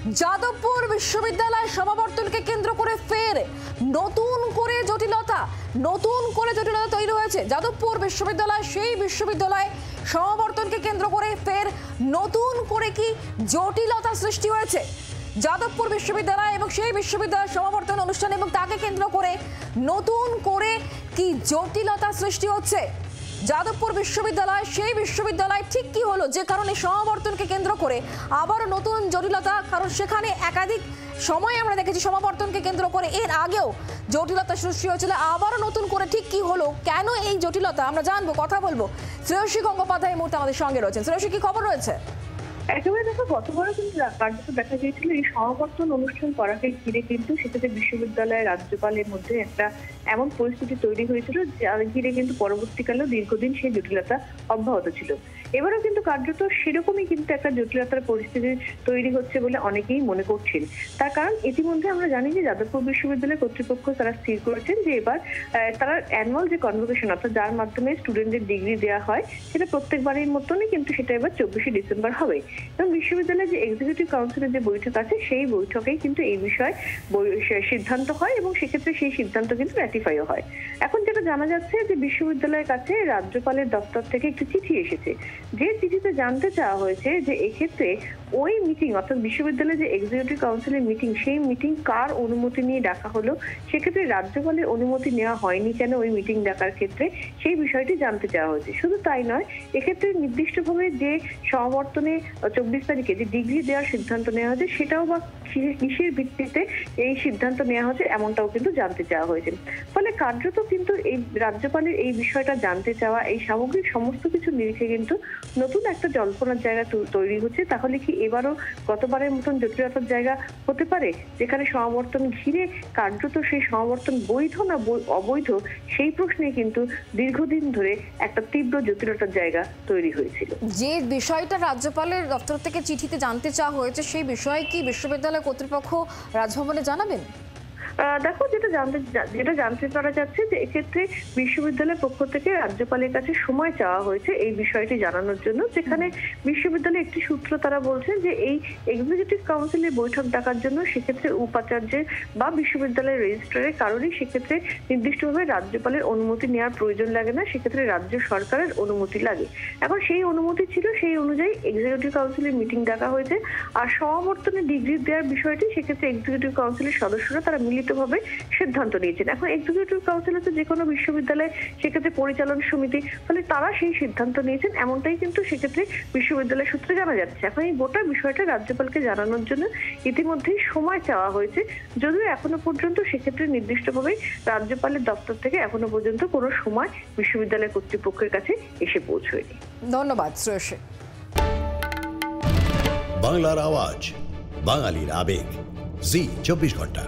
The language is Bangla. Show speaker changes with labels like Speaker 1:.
Speaker 1: যাদবপুর বিশ্ববিদ্যালয় সমাবর্তনকে কেন্দ্র করে ফের নতুন করে জটিলতা তৈরি হয়েছে। যাদবপুর বিশ্ববিদ্যালয়, সেই বিশ্ববিদ্যালয় সমাবর্তনকে কেন্দ্র করে ফের নতুন করে কি জটিলতা সৃষ্টি হয়েছে। যাদবপুর বিশ্ববিদ্যালয় এবং সেই বিশ্ববিদ্যালয় সমাবর্তন অনুষ্ঠান এবং তাকে কেন্দ্র করে নতুন করে কি জটিলতা সৃষ্টি হচ্ছে। যাদবপুর বিশ্ববিদ্যালয়, সেই বিশ্ববিদ্যালয় ঠিক কি হলো যে কারণে সমাবর্তনকে কেন্দ্র করে আবারও নতুন জটিলতা, কারণ সেখানে একাধিক সময় আমরা দেখেছি সমাবর্তনকে কেন্দ্র করে এর আগেও জটিলতা সৃষ্টি হয়েছিল। আবারও নতুন করে ঠিক কি হলো, কেন এই জটিলতা, আমরা জানবো, কথা বলবো। শ্রেয়সী গঙ্গোপাধ্যায় এই মুহূর্তে আমাদের সঙ্গে রয়েছেন। শ্রেয়সী, কি খবর রয়েছে?
Speaker 2: একেবারে দেখো, গতবারও কিন্তু কার্যত দেখা গিয়েছিল এই সমাবর্তন অনুষ্ঠান করাকে ঘিরে কিন্তু সেক্ষেত্রে বিশ্ববিদ্যালয়ের রাজ্যপালের মধ্যে একটা এমন পরিস্থিতি তৈরি হয়েছিল যার ঘিরে কিন্তু পরবর্তীকালেও দীর্ঘদিন সেই জটিলতা অব্যাহত ছিল। এবারও কিন্তু কার্যত সেরকমই কিন্তু একটা জটিলতার পরিস্থিতি তৈরি হচ্ছে বলে অনেকেই মনে করছেন। তার কারণ ইতিমধ্যে আমরা জানি যে যাদবপুর বিশ্ববিদ্যালয় কর্তৃপক্ষ তারা স্থির করেছেন যে এবার তারা অ্যানুয়াল যে কনভোকেশন, অর্থাৎ যার মাধ্যমে স্টুডেন্টদের ডিগ্রি দেওয়া হয়, সেটা প্রত্যেকবারের মতনই কিন্তু সেটা এবার 24শে ডিসেম্বর হবে। এবং বিশ্ববিদ্যালয়ের যে এক্সিকিউটিভ কাউন্সিলের যে বৈঠক আছে, সেই বৈঠকেই কিন্তু এই বিষয়ে সিদ্ধান্ত হয় এবং সেক্ষেত্রে সেই সিদ্ধান্ত কিন্তু র্যাটিফাইও হয়। এখন যেটা জানা যাচ্ছে যে বিশ্ববিদ্যালয়ের কাছে রাজ্যপালের দপ্তর থেকে একটি চিঠি এসেছে, যে চিঠিতে জানতে চাওয়া হয়েছে যে এক্ষেত্রে ওই মিটিং, অর্থাৎ বিশ্ববিদ্যালয়ের যে এক্সিকিউটিভ কাউন্সিলের মিটিং, সেই মিটিং কার অনুমতি নিয়ে ডাকা হলো, সেক্ষেত্রে রাজ্যপালের অনুমতি নেওয়া হয়নি কেন ওই মিটিং ডাকার ক্ষেত্রে, সেই বিষয়টি জানতে চাওয়া হয়েছে। শুধু তাই নয়, এক্ষেত্রে নির্দিষ্টভাবে যে সমাবর্তনে 24 তারিখে যে ডিগ্রি দেওয়ার সিদ্ধান্ত নেওয়া হয়েছে, সেটাও বা কিসের ভিত্তিতে এই সিদ্ধান্ত নেওয়া হয়েছে এমনটাও কিন্তু জানতে চাওয়া হয়েছে। ফলে কার্যত কিন্তু এই রাজ্যপালের এই বিষয়টা জানতে চাওয়া, এই সামগ্রিক সমস্ত কিছু নিরিখে কিন্তু নতুন একটা জল্পনার জায়গা তৈরি হচ্ছে। তাহলে কি এবারও গতবারের মতন জটিলতার জায়গা হতে পারে, যেখানে সমাবর্তন ঘিরে কার্যত সেই সমাবর্তন বৈধ না অবৈধ, সেই প্রশ্নে কিন্তু দীর্ঘদিন ধরে একটা তীব্র জটিলতার জায়গা তৈরি হয়েছিল।
Speaker 1: যে বিষয়টা রাজ্যপালের দপ্তর থেকে চিঠিতে জানতে চাওয়া হয়েছে, সেই বিষয়ে কি বিশ্ববিদ্যালয় কর্তৃপক্ষ রাজভবনে জানাবেন?
Speaker 2: দেখো, যেটা জানতে পারা যাচ্ছে যে এক্ষেত্রে বিশ্ববিদ্যালয়ের পক্ষ থেকে রাজ্যপালের কাছে সময় চাওয়া হয়েছে এই বিষয়টি জানানোর জন্য, যেখানে বিশ্ববিদ্যালয়ের একটি সূত্র তারা বলছেন যে এই এক্সিকিউটিভ কাউন্সিলের বৈঠক ডাকার জন্য সেক্ষেত্রে উপাচার্যের বা বিশ্ববিদ্যালয়ের রেজিস্ট্রারের কারণেই সেক্ষেত্রে নির্দিষ্টভাবে রাজ্যপালের অনুমতি নেওয়ার প্রয়োজন লাগে না, সেক্ষেত্রে রাজ্য সরকারের অনুমতি লাগে। এখন সেই অনুমতি ছিল, সেই অনুযায়ী এক্সিকিউটিভ কাউন্সিলের মিটিং ডাকা হয়েছে। আর সমাবর্তনে ডিগ্রি দেওয়ার বিষয়টি সেক্ষেত্রে এক্সিকিউটিভ কাউন্সিলের সদস্যরা তারা মিলিতভাবে সিদ্ধান্ত নিয়েছেন। এখন এক্সিকিউটিভ কাউন্সিল হচ্ছে যে কোনো বিশ্ববিদ্যালয়, সেক্ষেত্রে পরিচালন সমিতি, ফলে তারা সেই সিদ্ধান্ত নিয়েছেন, এমনটাই কিন্তু সেক্ষেত্রে বিশ্ববিদ্যালয় সূত্রে জানা যাচ্ছে। এখন এই গোটা বিষয়টা রাজ্যপালকে জানানোর জন্য ইতিমধ্যেই সময় চাওয়া হয়েছে, যদিও এখনো পর্যন্ত সেক্ষেত্রে নির্দিষ্টভাবে রাজ্যপালের দপ্তর থেকে এখনো পর্যন্ত কোনো সময় বিশ্ববিদ্যালয় কর্তৃপক্ষের কাছে এসে পৌঁছয়নি।
Speaker 1: ধন্যবাদ শ্রেয়সী।
Speaker 3: বাংলার আওয়াজ, বাঙালির আবেগ, জি 24 ঘন্টা।